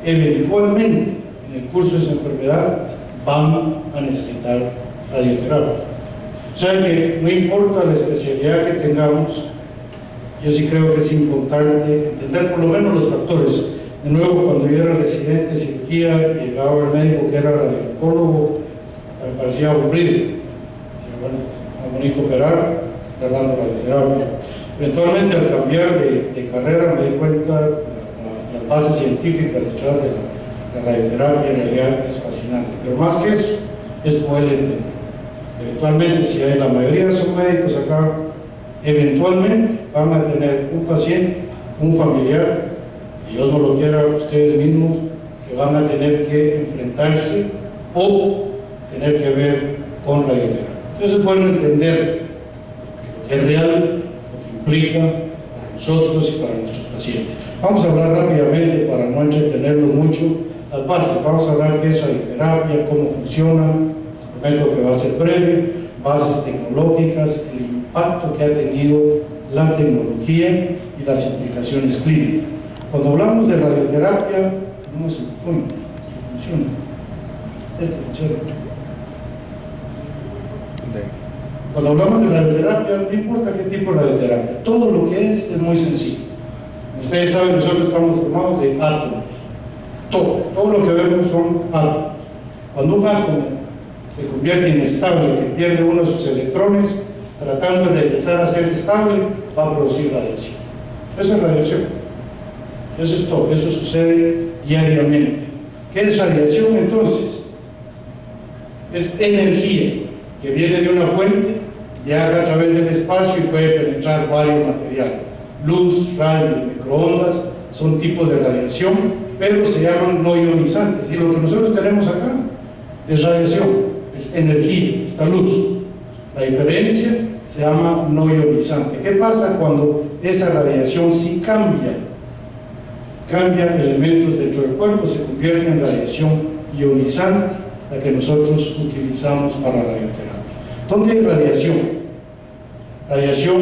eventualmente en el curso de su enfermedad van a necesitar radioterapia. O sea que no importa la especialidad que tengamos, yo sí creo que es importante entender por lo menos los factores. De nuevo, cuando yo era residente de cirugía, llegaba el médico que era radiólogo, hasta me parecía aburrido. Decía, bueno, es bonito operar, está dando radioterapia. Eventualmente, al cambiar de carrera, me di cuenta de las bases científicas detrás de la radioterapia. En realidad es fascinante, pero más que eso, es poder entender. Eventualmente, si hay la mayoría de esos médicos acá, eventualmente van a tener un paciente, un familiar, y Dios no lo quiera, ustedes mismos, que van a tener que enfrentarse o tener que ver con radioterapia. Entonces pueden entender lo que es real, lo que implica para nosotros y para nuestros pacientes. Vamos a hablar rápidamente, para no entretenerlos mucho, las bases. Vamos a hablar qué es radioterapia, cómo funciona, prometo que va a ser breve, bases tecnológicas, el impacto que ha tenido la tecnología y las implicaciones clínicas. Cuando hablamos de radioterapia, no es un punto, funciona. Este funciona. Cuando hablamos de radioterapia, no importa qué tipo de radioterapia, todo lo que es muy sencillo. Ustedes saben, nosotros estamos formados de átomos. Todo lo que vemos son átomos. Cuando un átomo se convierte inestable, que pierde uno de sus electrones, tratando de regresar a ser estable, va a producir radiación. Eso es radiación. Eso es todo, eso sucede diariamente. ¿Qué es radiación entonces? Es energía que viene de una fuente, viaja a través del espacio y puede penetrar varios materiales. Luz, radio, microondas son tipos de radiación, pero se llaman no ionizantes. Y lo que nosotros tenemos acá es radiación, es energía, esta luz. La diferencia se llama no ionizante. ¿Qué pasa cuando esa radiación sí cambia elementos dentro del cuerpo? Se convierte en radiación ionizante, la que nosotros utilizamos para radioterapia. ¿Dónde hay radiación? Radiación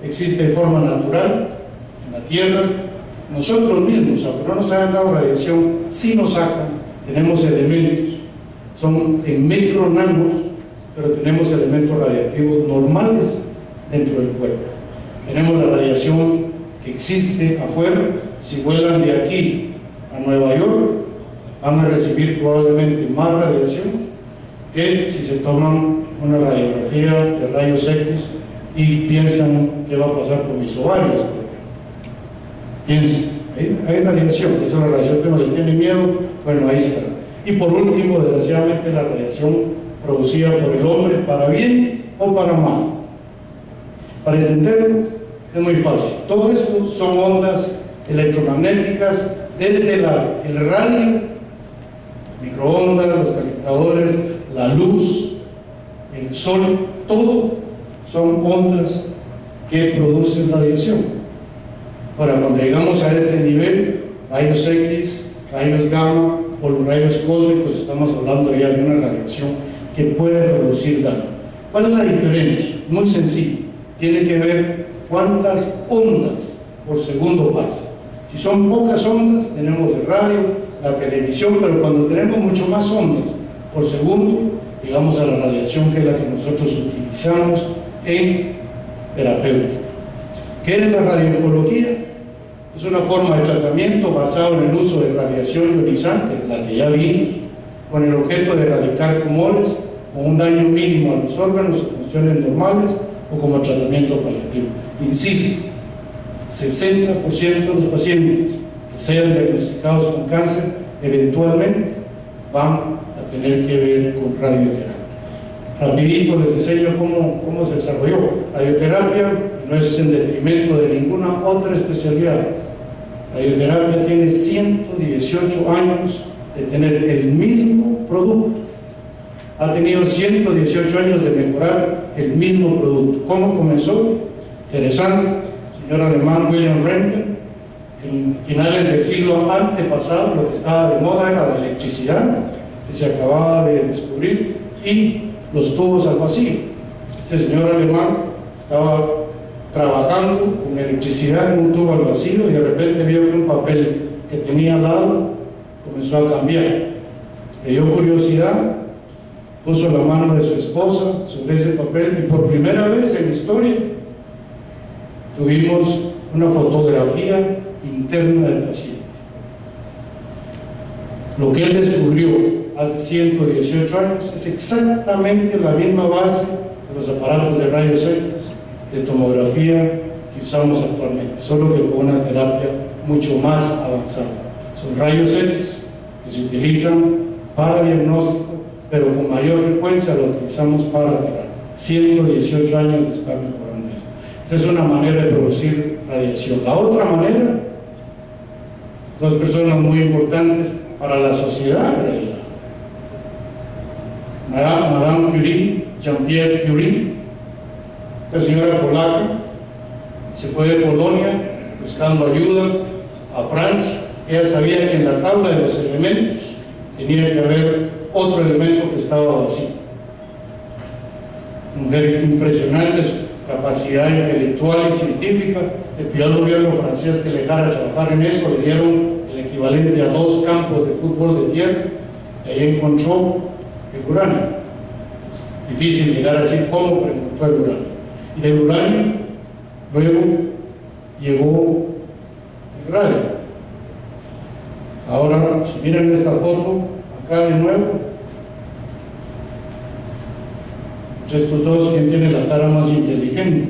existe de forma natural en la Tierra. Nosotros mismos, aunque no nos hayan dado radiación, sí nos sacan. Tenemos elementos, son en micronanos, pero tenemos elementos radiactivos normales dentro del cuerpo. Tenemos la radiación que existe afuera. Si vuelan de aquí a Nueva York, van a recibir probablemente más radiación que si se toman una radiografía de rayos X y piensan qué va a pasar con mis ovarios, por ejemplo. Piensen, hay radiación, esa es la radiación que uno le tiene miedo, bueno, ahí está. Y por último, desgraciadamente, la radiación producida por el hombre, para bien o para mal. Para entenderlo, es muy fácil. Todo esto son ondas electromagnéticas desde el radio, microondas, los calentadores, la luz, el sol, todo son ondas que producen radiación. Ahora, cuando llegamos a este nivel, rayos X, rayos gamma o los rayos cósmicos, estamos hablando ya de una radiación que puede producir daño. ¿Cuál es la diferencia? Muy sencillo, tiene que ver cuántas ondas por segundo pasa. Si son pocas ondas, tenemos el radio, la televisión, pero cuando tenemos mucho más ondas por segundo, llegamos a la radiación, que es la que nosotros utilizamos en terapéutica. ¿Qué es la radiooncología? Es una forma de tratamiento basado en el uso de radiación ionizante, la que ya vimos, con el objeto de erradicar tumores o un daño mínimo a los órganos o funciones normales, o como tratamiento paliativo. Insisto, 60% de los pacientes que sean diagnosticados con cáncer eventualmente van a tener que ver con radioterapia. Rapidito les enseño cómo se desarrolló. Radioterapia no es en detrimento de ninguna otra especialidad. Radioterapia tiene 118 años de tener el mismo producto. Ha tenido 118 años de mejorar el mismo producto. ¿Cómo comenzó? Interesante. El señor alemán William Röntgen, en finales del siglo antepasado, lo que estaba de moda era la electricidad, que se acababa de descubrir, y los tubos al vacío. Este señor alemán estaba trabajando con electricidad en un tubo al vacío y de repente vio que un papel que tenía al lado comenzó a cambiar. Le dio curiosidad, puso la mano de su esposa sobre ese papel y por primera vez en la historia tuvimos una fotografía interna del paciente. Lo que él descubrió hace 118 años es exactamente la misma base de los aparatos de rayos X, de tomografía que usamos actualmente, solo que con una terapia mucho más avanzada. Son rayos X que se utilizan para diagnóstico, pero con mayor frecuencia lo utilizamos para terapia. 118 años de estar mejorando esto. Esta es una manera de producir radiación. La otra manera, dos personas muy importantes para la sociedad en realidad. Madame Curie, Jean-Pierre Curie, esta señora polaca, se fue de Polonia buscando ayuda a Francia. Ella sabía que en la tabla de los elementos tenía que haber otro elemento que estaba vacío. Mujer impresionante, su capacidad intelectual y científica. Le pidió al gobierno francés que le dejara trabajar en eso, le dieron el equivalente a 2 campos de fútbol de tierra, y ahí encontró el uranio. Es difícil llegar a decir cómo, pero encontró el uranio. Y del uranio luego llegó el radio. Ahora, si miran esta foto, acá de nuevo, estos dos, ¿quién tiene la cara más inteligente?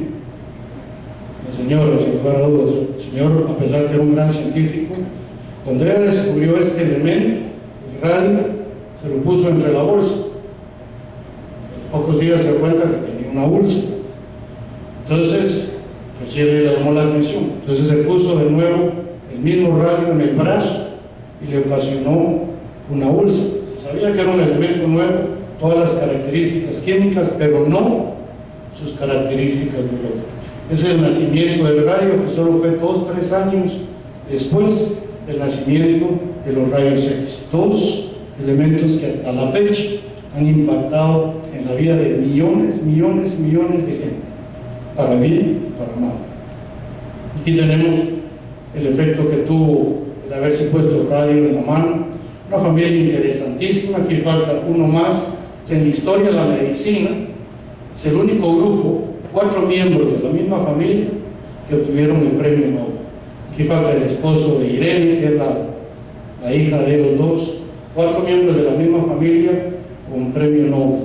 La señora, sin lugar a dudas. El señor, a pesar de que era un gran científico, cuando ella descubrió este elemento, el radio, se lo puso entre la bolsa. A los pocos días se dio cuenta que tenía una bolsa. Entonces, recién le llamó la atención. Entonces se puso de nuevo el mismo radio en el brazo y le ocasionó una bolsa. Se sabía que era un elemento nuevo, todas las características químicas, pero no sus características biológicas. Es el nacimiento del radio, que solo fue 2-3 años después del nacimiento de los rayos X. 2 elementos que hasta la fecha han impactado en la vida de millones de gente, para bien y para mal. Aquí tenemos el efecto que tuvo el haberse puesto el radio en la mano. Una familia interesantísima. Aquí falta uno más. En la historia de la medicina es el único grupo, 4 miembros de la misma familia, que obtuvieron el premio Nobel. Aquí falta el esposo de Irene, que es la hija de los dos. 4 miembros de la misma familia con un premio Nobel.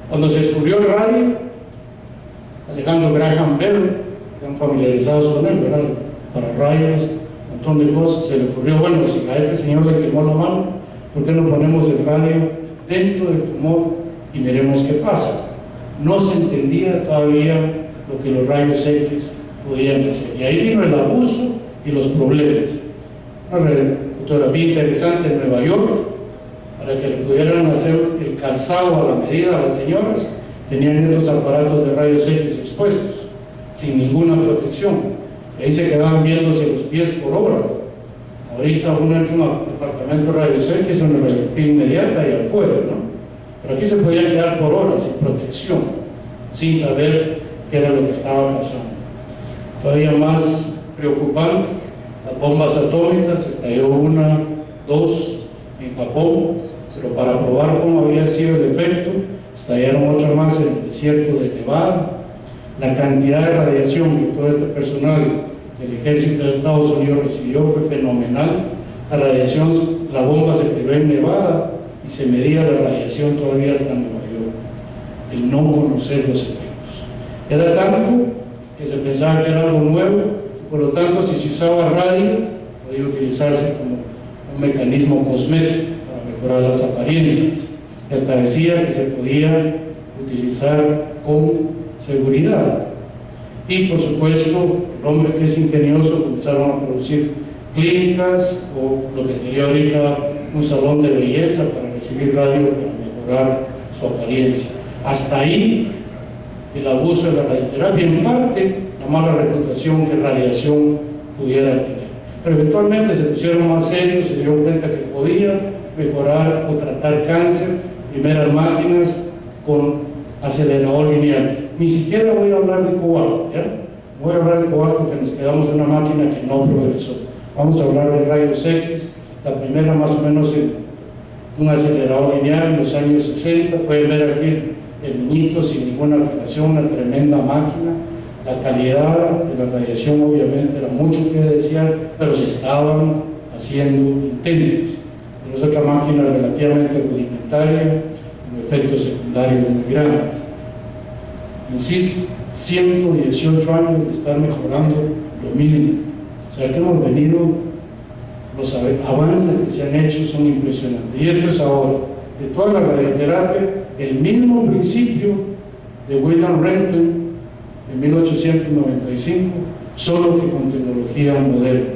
Cuando se descubrió el radio, Alejandro Graham Bell, están familiarizados con él, ¿verdad? Para rayos, un montón de cosas, se le ocurrió, bueno, si a este señor le quemó la mano, ¿por qué no ponemos el radio dentro del tumor y veremos qué pasa? No se entendía todavía lo que los rayos X podían hacer, y ahí vino el abuso y los problemas. Una fotografía interesante en Nueva York, para que le pudieran hacer el calzado a la medida a las señoras, tenían estos aparatos de rayos X expuestos, sin ninguna protección, y ahí se quedaban viéndose los pies por horas. Ahorita uno entra a un departamento de rayos X, una radiografía inmediata y afuera, ¿no? Pero aquí se podían quedar por horas sin protección, sin saber qué era lo que estaba pasando. Todavía más preocupante, las bombas atómicas, estalló 1, 2 en Japón, pero para probar cómo había sido el efecto, estallaron otra más en el desierto de Nevada. La cantidad de radiación que todo este personal del ejército de Estados Unidos recibió fue fenomenal. La radiación, la bomba se tiró en Nevada y se medía la radiación todavía hasta Nueva York. El no conocer los efectos era tanto que se pensaba que era algo nuevo, y por lo tanto, si se usaba radio, podía utilizarse como un mecanismo cosmético para mejorar las apariencias. Y hasta decía que se podía utilizar con seguridad. Y por supuesto, el hombre que es ingenioso comenzaron a producir clínicas, o lo que sería ahorita un salón de belleza, para recibir radio para mejorar su apariencia. Hasta ahí el abuso de la radioterapia, en parte la mala reputación que radiación pudiera tener. Pero eventualmente se pusieron más serios, se dieron cuenta que podía mejorar o tratar cáncer. Primeras máquinas con acelerador lineal. Ni siquiera voy a hablar de cobalto, ¿ya? Voy a hablar de cobalto porque nos quedamos en una máquina que no progresó. Vamos a hablar de rayos X la primera más o menos en un acelerador lineal en los años 60. Pueden ver aquí el niñito sin ninguna fijación, una tremenda máquina. La calidad de la radiación obviamente era mucho que desear, pero se estaban haciendo intentos. Pero es otra máquina relativamente rudimentaria, con efectos secundarios muy grandes. Insisto, 118 años de estar mejorando lo mismo. O sea que hemos venido, los avances que se han hecho son impresionantes. Y eso es ahora, de toda la radioterapia, el mismo principio de William Renton en 1895, solo que con tecnología moderna: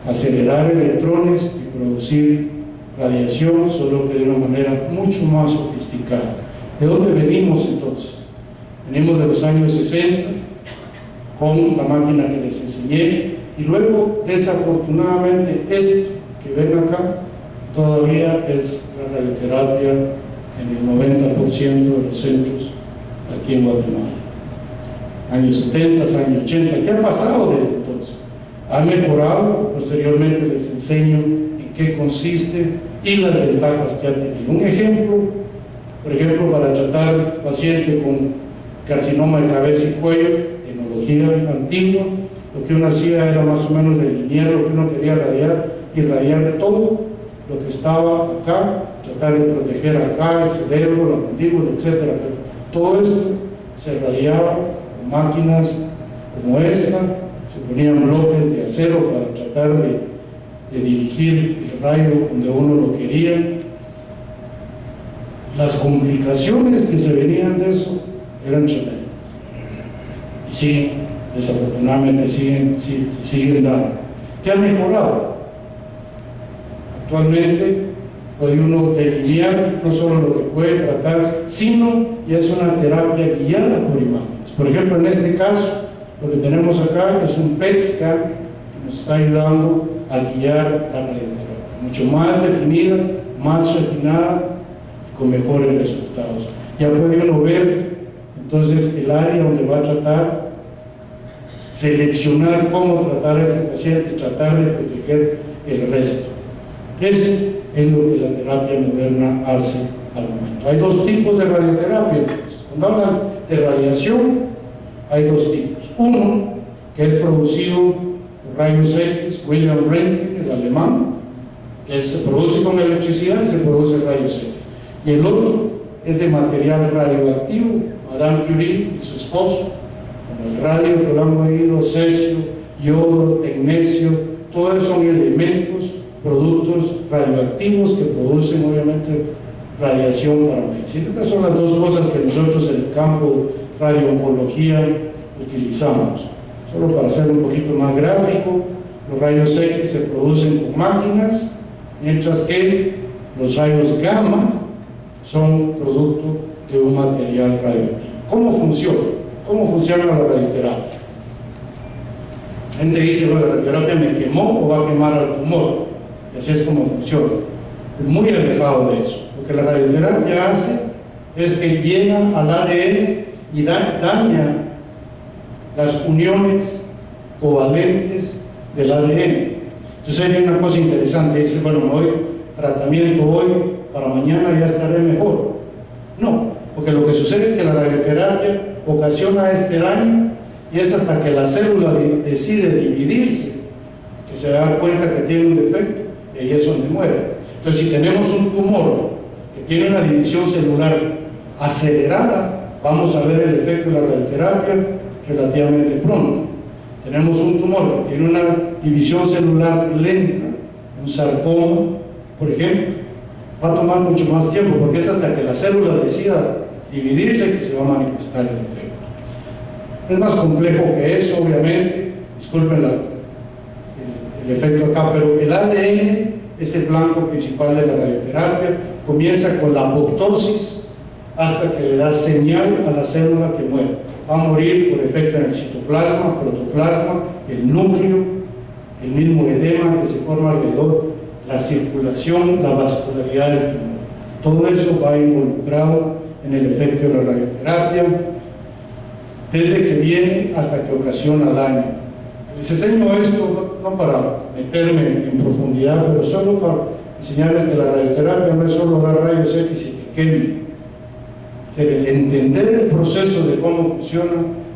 acelerar electrones y producir radiación, solo que de una manera mucho más sofisticada. ¿De dónde venimos entonces? Venimos de los años 60 con la máquina que les enseñé, y luego desafortunadamente esto que ven acá todavía es la radioterapia en el 90% de los centros aquí en Guatemala. Años 70, años 80. ¿Qué ha pasado desde entonces? Ha mejorado. Posteriormente les enseño en qué consiste y las ventajas que ha tenido. Un ejemplo, por ejemplo, para tratar paciente con carcinoma de cabeza y cuello, tecnología antigua, lo que uno hacía era más o menos delinear lo que uno quería radiar, y radiar todo lo que estaba acá, tratar de proteger acá el cerebro, la mandíbula, etc. Pero todo esto se radiaba con máquinas como esta. Se ponían bloques de acero para tratar de dirigir el rayo donde uno lo quería. Las complicaciones que se venían de eso eran tremendas, y sí, desafortunadamente siguen dando. ¿Qué ha mejorado? Actualmente puede uno delinear no solo lo que puede tratar, sino ya es una terapia guiada por imágenes. Por ejemplo, en este caso, lo que tenemos acá es un PET scan que nos está ayudando a guiar la radioterapia, mucho más definida, más refinada, con mejores resultados. Ya puede uno ver entonces el área donde va a tratar, seleccionar cómo tratar a ese paciente y tratar de proteger el resto. Eso es lo que la terapia moderna hace al momento. Hay dos tipos de radioterapia. Entonces, cuando hablan de radiación, hay dos tipos. Uno, que es producido por rayos X, William Röntgen, el alemán, que se produce con electricidad y se produce rayos X. Y el otro es de material radioactivo. Madame Curie y su esposo, como el radio que lo han oído, cesio, yodo, tecnecio, todos son elementos, productos radioactivos que producen obviamente radiación para medicina. Estas son las dos cosas que nosotros en el campo radiooncología utilizamos. Solo para hacer un poquito más gráfico, los rayos X se producen con máquinas, mientras que los rayos gamma son producto de un material radioactivo. ¿Cómo funciona? ¿Cómo funciona la radioterapia? La gente dice, bueno, la radioterapia me quemó o va a quemar al tumor. Y así es como funciona. Es muy alejado de eso. Lo que la radioterapia hace es que llega al ADN y daña las uniones covalentes del ADN. Entonces hay una cosa interesante, dice, bueno, me doy tratamiento hoy, para mañana ya estaré mejor. No, porque lo que sucede es que la radioterapia ocasiona este daño, y es hasta que la célula decide dividirse que se da cuenta que tiene un defecto, y ahí es donde muere. Entonces, si tenemos un tumor que tiene una división celular acelerada, vamos a ver el efecto de la radioterapia relativamente pronto. Tenemos un tumor que tiene una división celular lenta, un sarcoma, por ejemplo, va a tomar mucho más tiempo, porque es hasta que la célula decida dividirse que se va a manifestar el efecto. Es más complejo que eso, obviamente. Disculpen el efecto acá, pero el ADN es el blanco principal de la radioterapia. Comienza con la apoptosis hasta que le da señal a la célula que muere. Va a morir por efecto en el citoplasma, protoplasma, el núcleo, el mismo edema que se forma alrededor, la circulación, la vascularidad del tumor. Todo eso va involucrado en el efecto de la radioterapia, desde que viene hasta que ocasiona daño. Les enseño esto no para meterme en profundidad, pero solo para enseñarles que la radioterapia no es solo dar rayos X y que queme. O sea, el entender el proceso de cómo funciona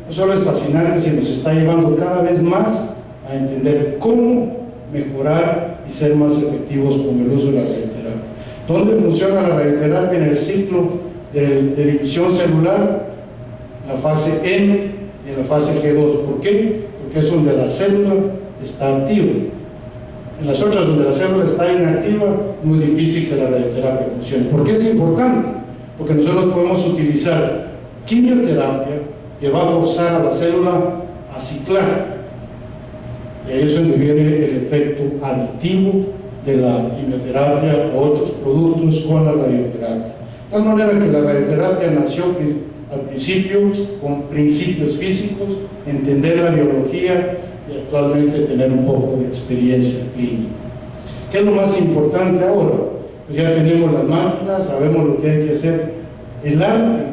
no solo es fascinante, sino nos está llevando cada vez más a entender cómo mejorar y ser más efectivos con el uso de la radioterapia. ¿Dónde funciona la radioterapia? En el ciclo de división celular, en la fase M y en la fase G2. ¿Por qué? Porque es donde la célula está activa. En las otras donde la célula está inactiva, es muy difícil que la radioterapia funcione. ¿Por qué es importante? Porque nosotros podemos utilizar quimioterapia que va a forzar a la célula a ciclar. Y ahí es donde viene el efecto aditivo de la quimioterapia o otros productos con la radioterapia. De tal manera que la radioterapia nació al principio con principios físicos, entender la biología y actualmente tener un poco de experiencia clínica. ¿Qué es lo más importante ahora? Pues ya tenemos las máquinas, sabemos lo que hay que hacer. El arte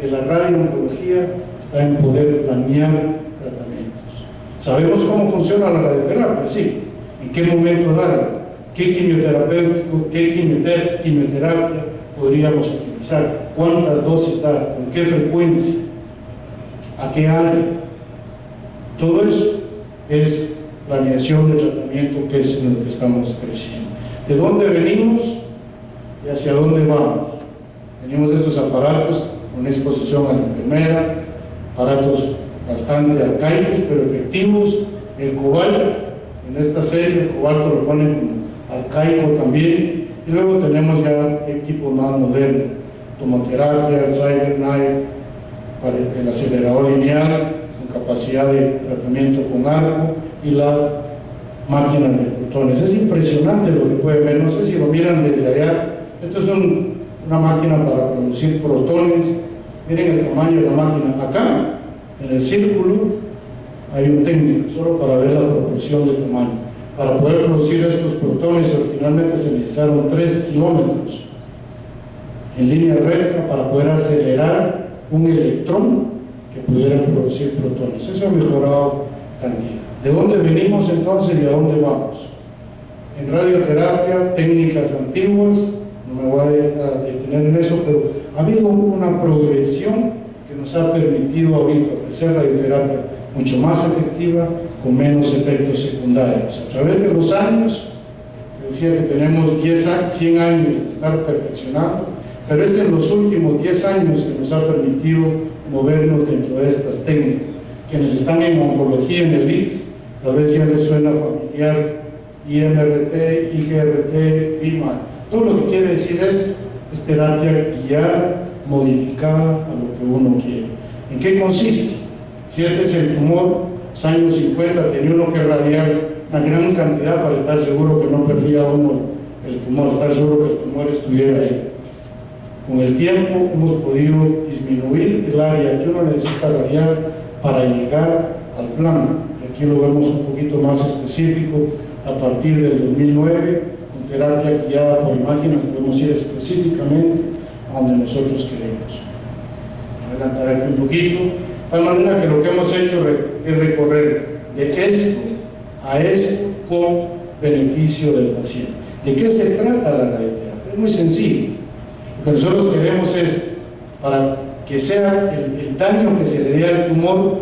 de la radiooncología está en poder planear tratamientos. Sabemos cómo funciona la radioterapia, sí. ¿En qué momento darla? ¿Qué quimioterapéutico, qué quimioterapia podríamos utilizar? ¿Cuántas dosis dar? ¿Con qué frecuencia? ¿A qué área? Todo eso es planeación de tratamiento, que es en lo que estamos creciendo. ¿De dónde venimos y hacia dónde vamos? Venimos de estos aparatos con exposición a la enfermera, aparatos bastante arcaicos pero efectivos. El cobalto, en esta serie el cobalto lo ponen como arcaico también, y luego tenemos ya equipos más modernos, tomoterapia, el CyberKnife, el acelerador lineal con capacidad de tratamiento con arco y las máquinas de protones. Es impresionante lo que pueden ver, no sé si lo miran desde allá. Esto es una máquina para producir protones. Miren el tamaño de la máquina. Acá, en el círculo, hay un técnico, solo para ver la proporción de tamaño. Para poder producir estos protones, originalmente se necesitaron 3 kilómetros en línea recta para poder acelerar un electrón que pudiera producir protones. Eso ha mejorado cantidad. ¿De dónde venimos entonces y a dónde vamos? En radioterapia, técnicas antiguas, no me voy a detener en eso, pero ha habido una progresión que nos ha permitido ahorita ofrecer radioterapia mucho más efectiva, con menos efectos secundarios. A través de los años, decía que tenemos 100 años de estar perfeccionando, pero es en los últimos 10 años que nos ha permitido movernos dentro de estas técnicas. Quienes están en oncología en el ITS, tal vez ya les suena familiar IMRT, IGRT, FIMA. Todo lo que quiere decir esto es terapia guiada, modificada a lo que uno quiere. ¿En qué consiste? Si este es el tumor, los años 50 tenía uno que radiar una gran cantidad para estar seguro que no perdía uno el tumor, estar seguro que el tumor estuviera ahí. Con el tiempo hemos podido disminuir el área que uno necesita radiar para llegar al plano. Y aquí lo vemos un poquito más específico. A partir del 2009, con terapia guiada por imágenes, podemos ir específicamente a donde nosotros queremos. Adelantar aquí un poquito. De tal manera que lo que hemos hecho es recorrer de esto a esto con beneficio del paciente. ¿De qué se trata la radioterapia? Es muy sencillo. Lo que nosotros queremos es, para que sea el daño que se le dé al tumor,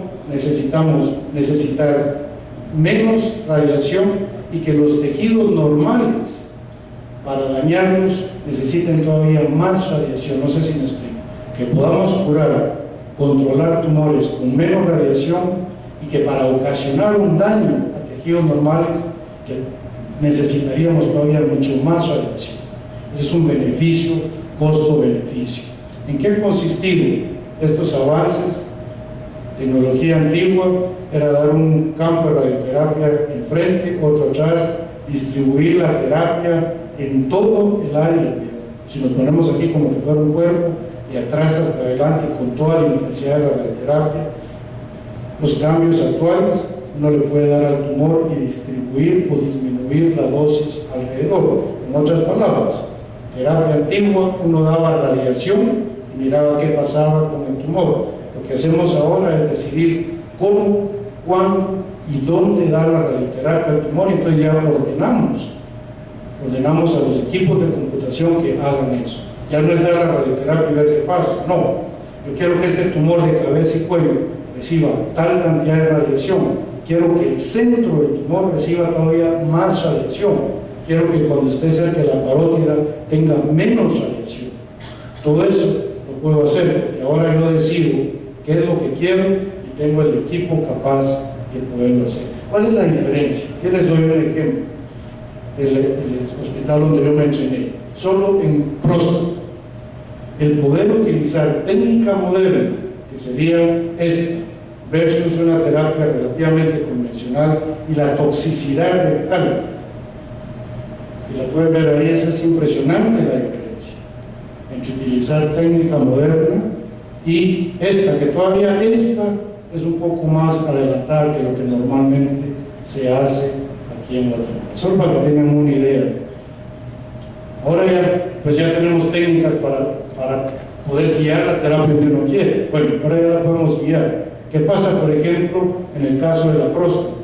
necesitar menos radiación y que los tejidos normales, para dañarlos, necesiten todavía más radiación. No sé si me explico. Que podamos curar, controlar tumores con menos radiación y que para ocasionar un daño a tejidos normales que necesitaríamos todavía mucho más radiación. Ese es un beneficio, costo-beneficio. ¿En qué han consistido estos avances? Tecnología antigua era dar un campo de radioterapia enfrente, otro atrás, distribuir la terapia en todo el área. Si nos ponemos aquí como que fuera un cuerpo, de atrás hasta adelante con toda la intensidad de la radioterapia. Los cambios actuales, uno le puede dar al tumor y distribuir o disminuir la dosis alrededor. En otras palabras, terapia antigua, uno daba radiación y miraba qué pasaba con el tumor. Lo que hacemos ahora es decidir cómo, cuándo y dónde da la radioterapia al tumor, y entonces ya ordenamos a los equipos de computación que hagan eso. Ya no es dar la radioterapia y ver qué pasa, no. Yo quiero que este tumor de cabeza y cuello reciba tal cantidad de radiación, quiero que el centro del tumor reciba todavía más radiación, quiero que cuando esté cerca de la parótida tenga menos radiación. Todo eso lo puedo hacer, porque ahora yo decido qué es lo que quiero y tengo el equipo capaz de poderlo hacer. ¿Cuál es la diferencia? Yo les doy un ejemplo del hospital donde yo mencioné, solo en próstata. El poder utilizar técnica moderna, que sería esta, versus una terapia relativamente convencional, y la toxicidad rectal. Si la pueden ver ahí, es impresionante la diferencia entre utilizar técnica moderna y esta, que todavía esta es un poco más adelantada que lo que normalmente se hace aquí en Guatemala. Solo para que tengan una idea. Ahora ya tenemos técnicas para poder guiar la terapia que uno quiere. Bueno, ahora ya la podemos guiar. ¿Qué pasa, por ejemplo, en el caso de la próstata?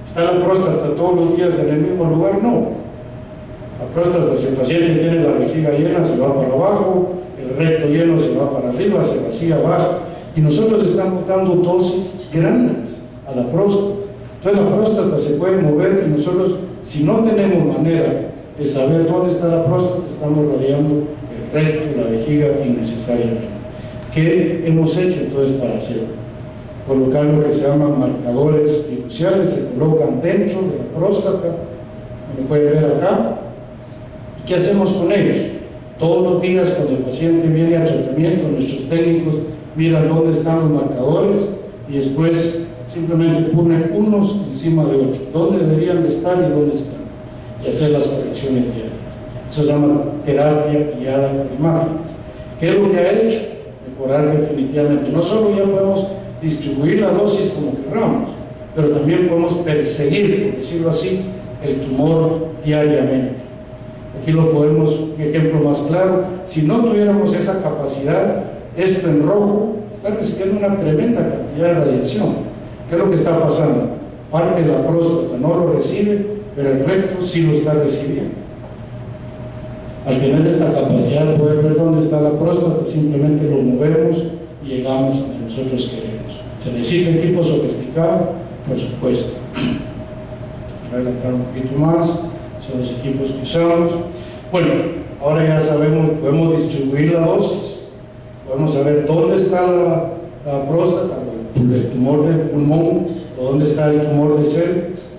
¿Está la próstata todos los días en el mismo lugar? No. La próstata, si el paciente tiene la vejiga llena, se va para abajo, el recto lleno se va para arriba, se vacía abajo, y nosotros estamos dando dosis grandes a la próstata. Entonces la próstata se puede mover, y nosotros, si no tenemos manera de saber dónde está la próstata, estamos rodeando el recto, la vejiga innecesariamente. ¿Qué hemos hecho entonces para hacerlo? Colocar lo que se llaman marcadores fiduciales, se colocan dentro de la próstata, como pueden ver acá. ¿Qué hacemos con ellos? Todos los días, cuando el paciente viene a tratamiento, nuestros técnicos miran dónde están los marcadores y después simplemente ponen unos encima de otros, dónde deberían de estar y dónde están, y hacer las correcciones diarias. Eso se llama terapia guiada por imágenes. ¿Qué es lo que ha hecho? Mejorar definitivamente. No solo ya podemos distribuir la dosis como queramos, pero también podemos perseguir, por decirlo así, el tumor diariamente. Aquí lo podemos, un ejemplo más claro, si no tuviéramos esa capacidad, esto en rojo está recibiendo una tremenda cantidad de radiación. ¿Qué es lo que está pasando? Parte de la próstata no lo recibe, pero el recto sí lo está recibiendo. Al tener esta capacidad de poder ver dónde está la próstata, simplemente lo movemos y llegamos a donde nosotros queremos. ¿Se necesita equipo sofisticado? Por supuesto. Voy a adelantar un poquito más, son los equipos que usamos. Bueno, ahora ya sabemos, podemos distribuir la dosis, podemos saber dónde está la próstata, el tumor del pulmón, o dónde está el tumor de cervix.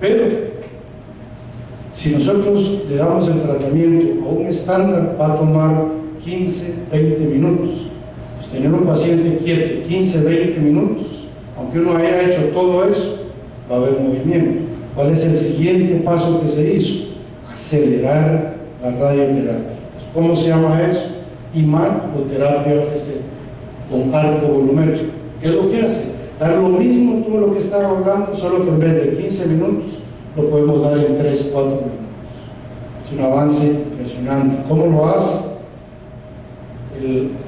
Pero si nosotros le damos el tratamiento a un estándar, va a tomar 15-20 minutos. Pues tener un paciente quieto 15-20 minutos, aunque uno haya hecho todo eso, va a haber movimiento. ¿Cuál es el siguiente paso que se hizo? Acelerar la radioterapia. Pues, ¿cómo se llama eso? Imagoterapia con arco volumétrico. ¿Qué es lo que hace? Dar lo mismo todo lo que estaba hablando, solo que en vez de 15 minutos lo podemos dar en 3-4 minutos. Es un avance impresionante. ¿Cómo lo hace?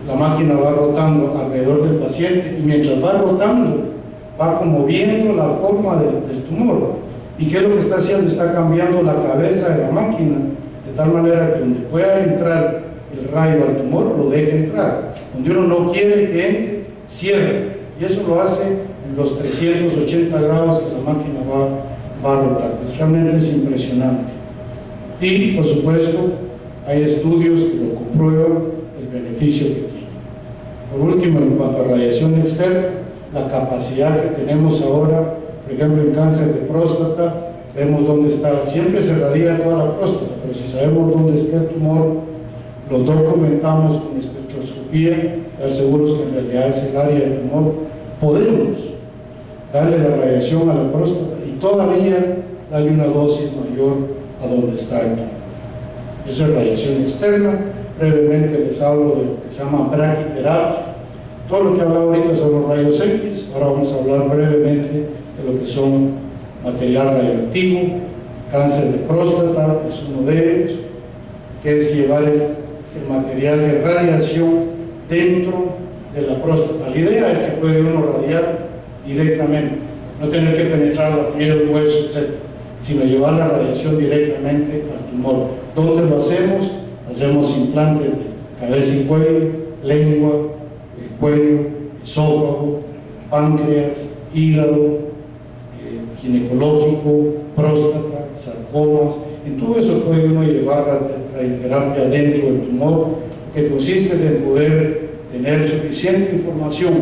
La máquina va rotando alrededor del paciente, y mientras va rotando, va como moviendo la forma del tumor. ¿Y qué es lo que está haciendo? Está cambiando la cabeza de la máquina, de tal manera que donde pueda entrar el rayo al tumor, lo deje entrar. Donde uno no quiere que entre, cierra. Y eso lo hace en los 380 grados que la máquina va a rotar. Realmente es impresionante. Y, por supuesto, hay estudios que lo comprueban el beneficio que tiene. Por último, en cuanto a radiación externa, la capacidad que tenemos ahora, por ejemplo, en cáncer de próstata, vemos dónde está, siempre se radia toda la próstata, pero si sabemos dónde está el tumor, lo documentamos con espectroscopía, estar seguros que en realidad es el área del tumor, podemos darle la radiación a la próstata y todavía darle una dosis mayor a donde está el tumor. Eso es radiación externa. Brevemente les hablo de lo que se llama braquiterapia. Todo lo que he hablado ahorita son los rayos X. Ahora vamos a hablar brevemente de lo que son material radioactivo. Cáncer de próstata es uno de ellos, que es llevar el material de radiación dentro de la próstata. La idea es que puede uno radiar directamente, no tener que penetrar la piel, hueso, etc., sino llevar la radiación directamente al tumor. ¿Dónde lo hacemos? Hacemos implantes de cabeza y cuello, lengua, cuello, esófago, páncreas, hígado, ginecológico, próstata, sarcomas. En todo eso puede uno llevar la radioterapia dentro del tumor, que consiste en poder tener suficiente información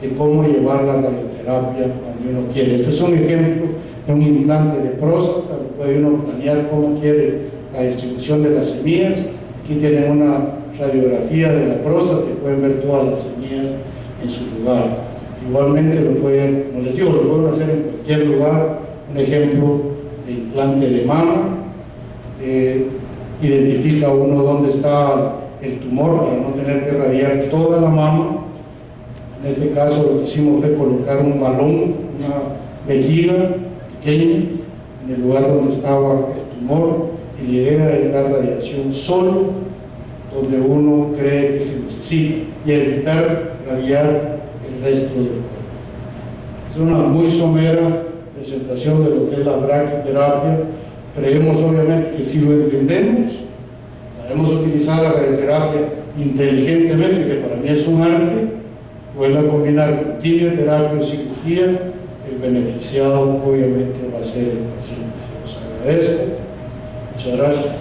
de cómo llevar la radioterapia donde uno quiere. Este es un ejemplo de un implante de próstata. Puede uno planear cómo quiere la distribución de las semillas. Aquí tienen una radiografía de la próstata y pueden ver todas las semillas en su lugar. Igualmente lo pueden, como les digo, lo pueden hacer en cualquier lugar. Un ejemplo de implante de mama. Identifica uno dónde está el tumor para no tener que radiar toda la mama. En este caso lo que hicimos fue colocar un balón, una vejiga pequeña en el lugar donde estaba el tumor, y la idea es dar radiación solo donde uno cree que se necesita y evitar radiar el resto del cuerpo. Es una muy somera presentación de lo que es la braquiterapia. Creemos obviamente que si lo entendemos, sabemos utilizar la radioterapia inteligentemente, que para mí es un arte, poderla combinar con quimioterapia o cirugía, el beneficiado obviamente va a ser el paciente. Los agradezco. Muchas gracias.